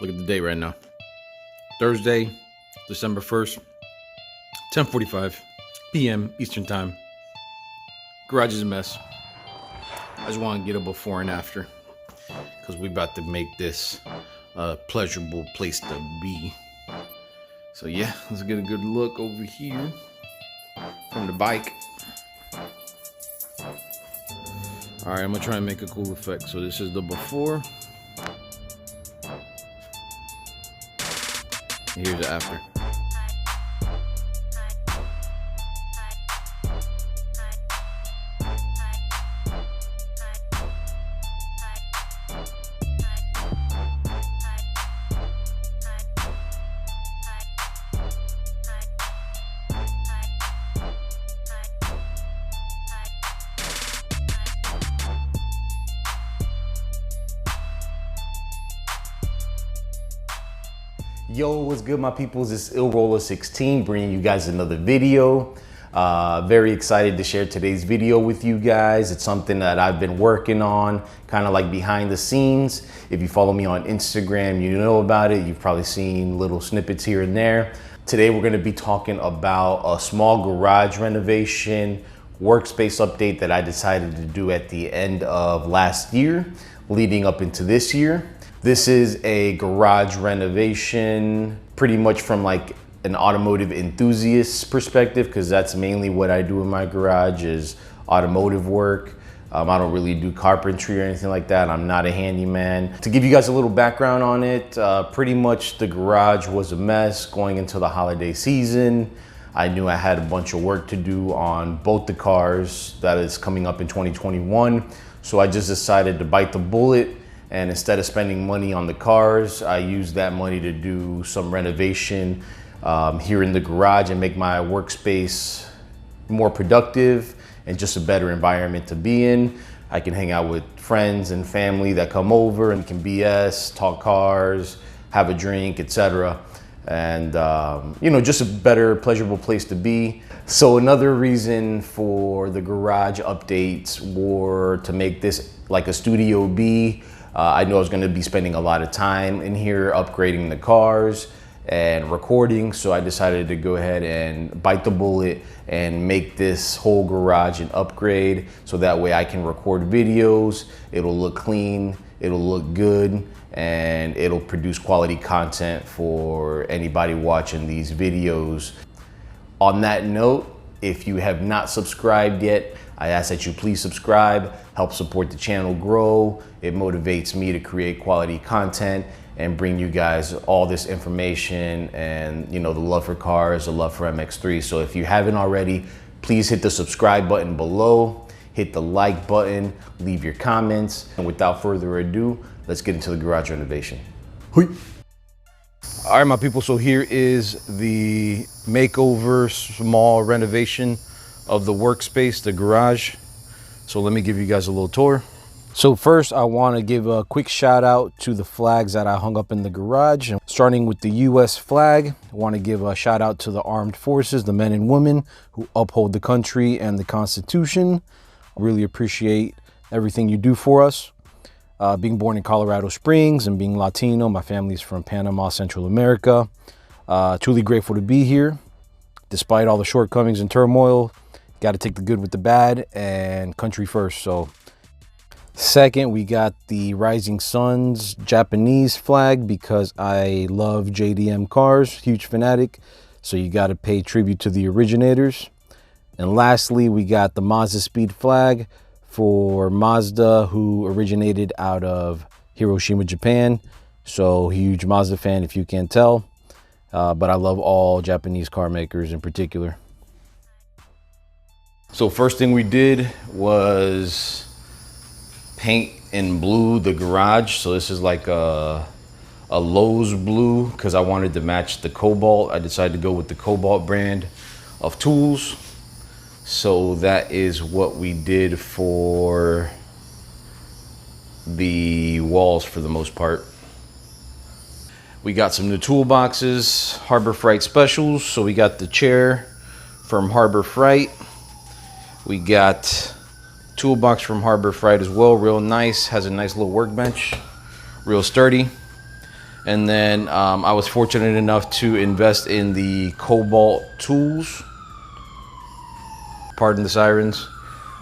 Look at the date right now. Thursday, December 1st, 10:45 p.m. Eastern Time. Garage is a mess. I just want to get a before and after because we about to make this a pleasurable place to be. So yeah, let's get a good look over here from the bike. All right, I'm gonna try and make a cool effect. So this is the before. And here's the after. Yo, what's good, my peoples? It's IllRoller16 bringing you guys another video. Very excited to share today's video with you guys. It's something that I've been working on, kind of like behind the scenes. If you follow me on Instagram, you know about it. You've probably seen little snippets here and there. Today, we're gonna be talking about a small garage renovation workspace update that I decided to do at the end of last year, leading up into this year. This is a garage renovation, pretty much from like an automotive enthusiast perspective, because that's mainly what I do in my garage is automotive work. I don't really do carpentry or anything like that. I'm not a handyman. To give you guys a little background on it, pretty much the garage was a mess going into the holiday season. I knew I had a bunch of work to do on both the cars that is coming up in 2021. So I just decided to bite the bullet. And instead of spending money on the cars, I used that money to do some renovation here in the garage and make my workspace more productive and just a better environment to be in. I can hang out with friends and family that come over and can BS, talk cars, have a drink, etc. And you know, just a better, pleasurable place to be. So another reason for the garage updates were to make this like a Studio B. I knew I was gonna be spending a lot of time in here upgrading the cars and recording, so I decided to go ahead and bite the bullet and make this whole garage an upgrade so that way I can record videos, it'll look clean, it'll look good, and it'll produce quality content for anybody watching these videos. On that note, if you have not subscribed yet, I ask that you please subscribe, help support the channel grow. It motivates me to create quality content and bring you guys all this information and, you know, the love for cars, the love for MX3. So if you haven't already, please hit the subscribe button below, hit the like button, leave your comments. And without further ado, let's get into the garage renovation. Hui. All right, my people, so here is the makeover, small renovation of the workspace, the garage. So let me give you guys a little tour. So first, I want to give a quick shout out to the flags that I hung up in the garage. Starting with the US flag, I want to give a shout out to the armed forces, the men and women who uphold the country and the Constitution. I really appreciate everything you do for us. Being born in Colorado Springs and being Latino, my family's from Panama, Central America. Truly grateful to be here. Despite all the shortcomings and turmoil, got to take the good with the bad and country first. So second, we got the Rising Suns Japanese flag because I love JDM cars, huge fanatic. So you got to pay tribute to the originators. And lastly, we got the Mazda Speed flag for Mazda, who originated out of Hiroshima, Japan. So huge Mazda fan if you can't tell. But I love all Japanese car makers in particular. So first thing we did was paint in blue the garage. So this is like a Lowe's blue because I wanted to match the Cobalt. I decided to go with the Cobalt brand of tools. So that is what we did for the walls for the most part. We got some new toolboxes, Harbor Freight specials. So we got the chair from Harbor Freight. We got toolbox from Harbor Freight as well, real nice, has a nice little workbench, real sturdy. And then I was fortunate enough to invest in the Cobalt tools. Pardon the sirens.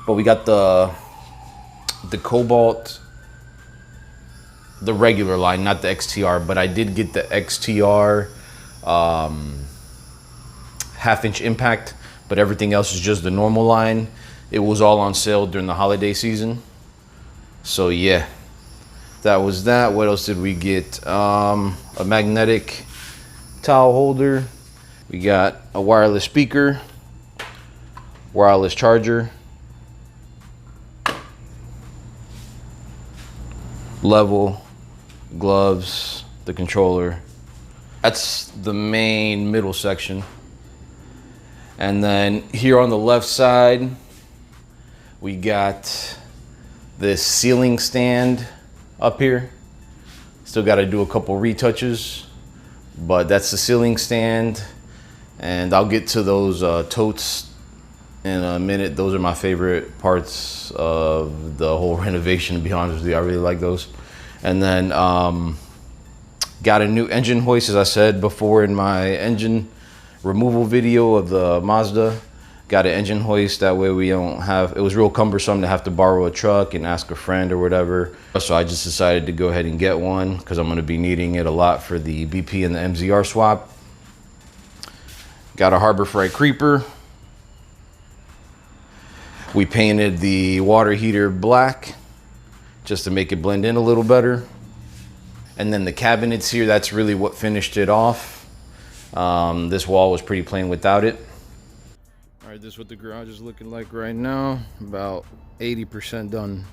But we got the Cobalt, the regular line, not the XTR, but I did get the XTR half-inch impact, but everything else is just the normal line. It was all on sale during the holiday season. So yeah, that was that. What else did we get? A magnetic towel holder. We got a wireless speaker, wireless charger, level, gloves, the controller. That's the main middle section. And then here on the left side, we got this ceiling stand up here. Still got to do a couple retouches, but that's the ceiling stand. And I'll get to those totes in a minute. Those are my favorite parts of the whole renovation, to be honest with you. I really like those. And then got a new engine hoist, as I said before in my engine removal video of the Mazda. Got an engine hoist, that way we don't have, it was real cumbersome to have to borrow a truck and ask a friend or whatever. So I just decided to go ahead and get one because I'm going to be needing it a lot for the BP and the MZR swap. Got a Harbor Freight creeper. We painted the water heater black just to make it blend in a little better. And then the cabinets here, that's really what finished it off. This wall was pretty plain without it. All right, this is what the garage is looking like right now. About 80% done.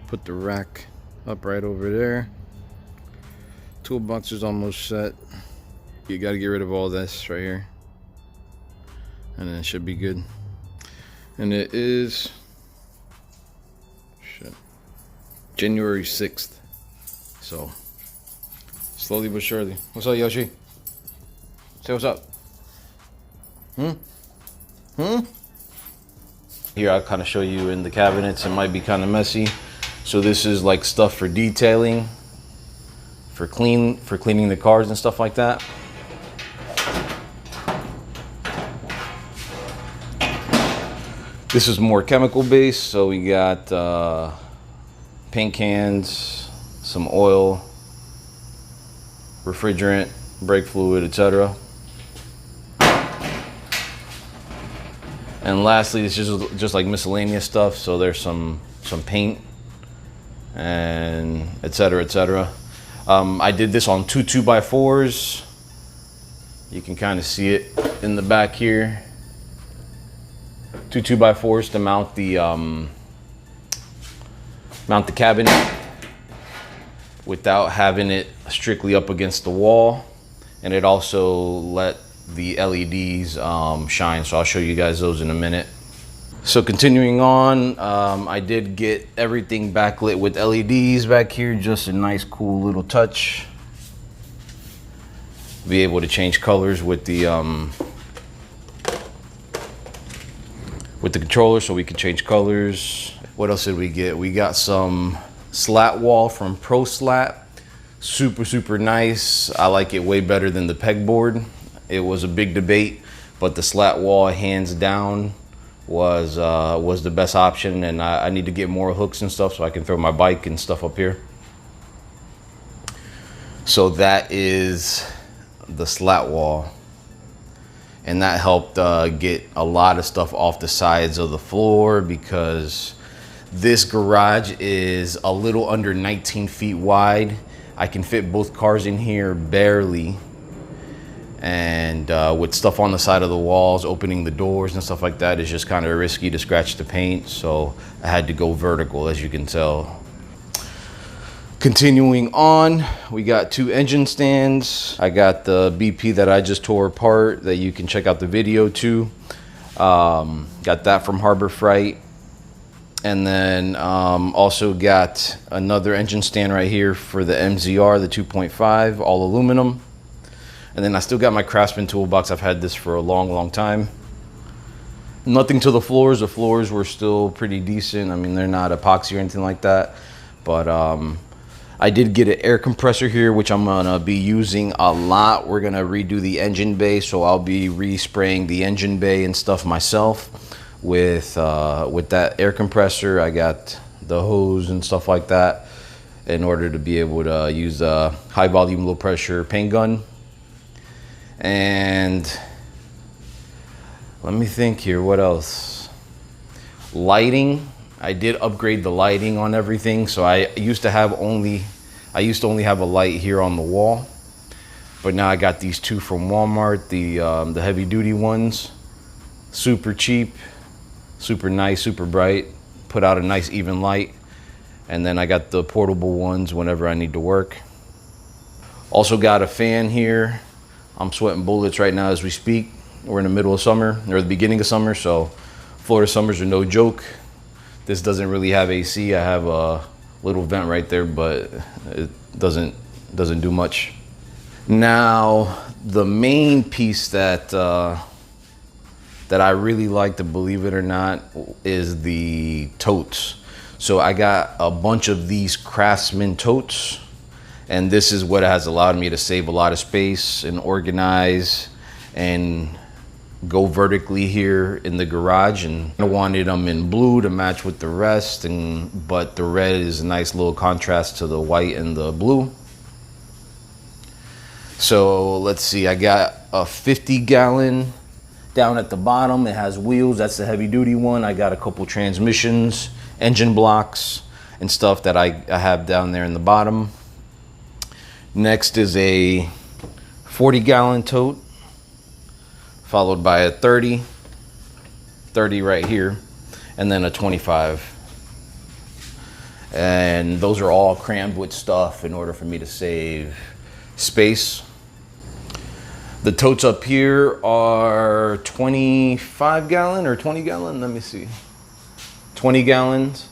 Put the rack up right over there. Toolbox is almost set. You got to get rid of all this right here, and then it should be good. And it is January 6th. So slowly but surely. What's up, Yoshi? Say what's up. Here I'll kind of show you in the cabinets. It might be kind of messy. So this is like stuff for detailing, for cleaning the cars and stuff like that. This is more chemical based, so we got paint cans, some oil, refrigerant, brake fluid, etc. And lastly, it's just like miscellaneous stuff. So there's some paint and etc. etc. I did this on two 2x4s. You can kind of see it in the back here. Two 2x4s to mount the cabinet without having it strictly up against the wall, and it also let the LEDs shine. So I'll show you guys those in a minute. So continuing on, I did get everything backlit with LEDs back here. Just a nice, cool little touch. Be able to change colors with the controller, so we can change colors. What else did we get? We got some slat wall from Pro Slat. Super nice. I like it way better than the pegboard. It was a big debate, but the slat wall, hands down, was the best option. And I need to get more hooks and stuff so I can throw my bike and stuff up here. So that is the slat wall. And that helped get a lot of stuff off the sides of the floor, because this garage is a little under 19 feet wide. I can fit both cars in here barely. And with stuff on the side of the walls, opening the doors and stuff like that is just kind of risky to scratch the paint. So I had to go vertical, as you can tell. Continuing on, we got two engine stands. I got the BP that I just tore apart that you can check out the video too. Got that from Harbor Freight. And then also got another engine stand right here for the MZR, the 2.5, all aluminum. And then I still got my Craftsman toolbox. I've had this for a long time. Nothing to the floors. The floors were still pretty decent. I mean, they're not epoxy or anything like that. But I did get an air compressor here, which I'm gonna be using a lot. We're gonna redo the engine bay, so I'll be respraying the engine bay and stuff myself with that air compressor. I got the hose and stuff like that in order to be able to use a high volume, low pressure paint gun. And let me think here, what else? Lighting. I did upgrade the lighting on everything. So I used to only have a light here on the wall, but now I got these two from Walmart, the heavy duty ones. Super cheap, super nice, super bright. Put out a nice even light. And then I got the portable ones whenever I need to work. Also got a fan here. I'm sweating bullets right now as we speak. We're in the middle of summer, or the beginning of summer, so Florida summers are no joke. This doesn't really have AC. I have a little vent right there, but it doesn't do much. Now, the main piece that I really like, to believe it or not, is the totes. So I got a bunch of these Craftsman Totes, and this is what has allowed me to save a lot of space and organize and go vertically here in the garage. And I wanted them in blue to match with the rest, but the red is a nice little contrast to the white and the blue. So let's see, I got a 50-gallon down at the bottom. It has wheels, that's the heavy duty one. I got a couple transmissions, engine blocks and stuff that I have down there in the bottom. Next is a 40-gallon tote, followed by a 30 right here, and then a 25. And those are all crammed with stuff in order for me to save space. The totes up here are 25-gallon or 20-gallon, let me see. 20 gallons.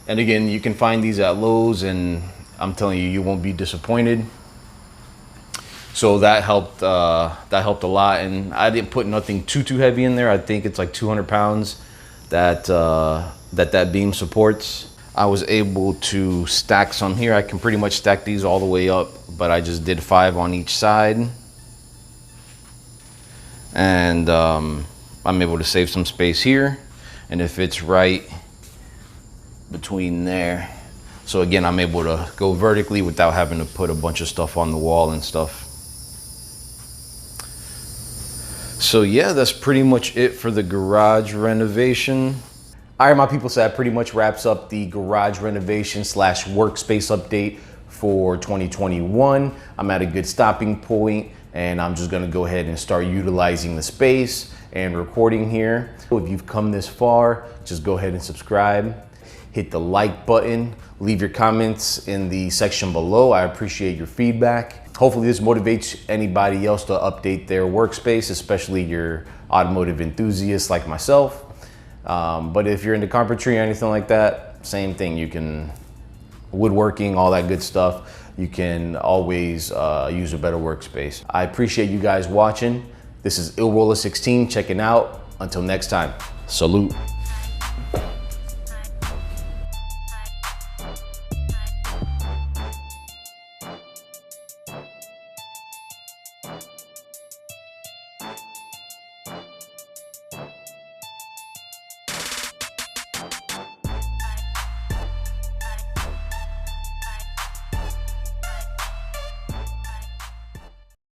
And again, you can find these at Lowe's, and I'm telling you, you won't be disappointed. So that helped a lot, and I didn't put nothing too heavy in there. I think it's like 200 pounds that beam supports. I was able to stack some here. I can pretty much stack these all the way up, but I just did 5 on each side. And I'm able to save some space here, and it fits right between there. So again, I'm able to go vertically without having to put a bunch of stuff on the wall and stuff. So yeah, that's pretty much it for the garage renovation. All right, my people, so that pretty much wraps up the garage renovation / workspace update for 2021. I'm at a good stopping point, and I'm just gonna go ahead and start utilizing the space and recording here. If you've come this far, just go ahead and subscribe. Hit the like button, leave your comments in the section below. I appreciate your feedback. Hopefully this motivates anybody else to update their workspace, especially your automotive enthusiasts like myself. But if you're into carpentry or anything like that, same thing. You can, woodworking, all that good stuff, you can always use a better workspace. I appreciate you guys watching. This is Roller 16 checking out. Until next time, salute.